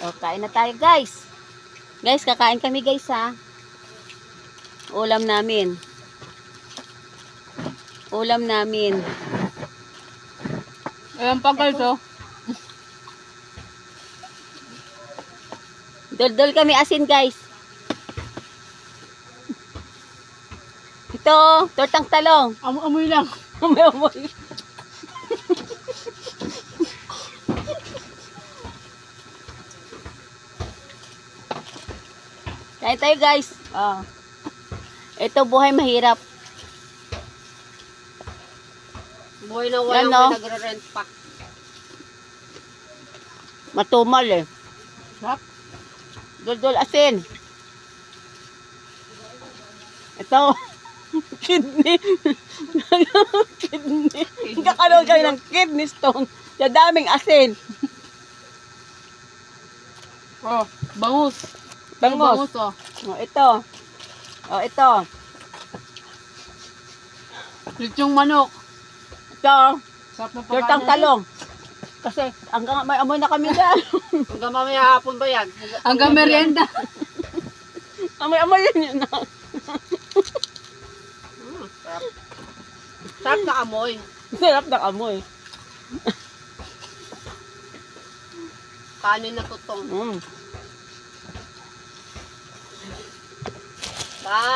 O, kain na tayo guys. Guys, kakain kami guys ha. Ulam namin. Ulam namin. Ayan pa guys, oh. Dol-dol kami asin guys. Ito, tortang talong. Amoy lang. Amoy. Kain tayo guys. Oh. Ito buhay mahirap. Buhay na Yan, walang no? nagre-rent pa. Matumal eh. Sarap. Dol-dol asin. Ito. Kidney. Kidney. Kakaroon kayo ng kidney stone. Sa daming asin. Oh, bangus. Bangus. Bangus, oh. Oh, ito. Oh, ito. Litsong manok. Ito. Sarap na Tortang talong. Kasi hanggang may amoy na kami dyan. Hanggang mamaya hapon ba yan? Hanggang merienda. Amoy yun yun. Sarap. Sarap na amoy. Sarap ng amoy. Kanin na tutong. Mm. Bye.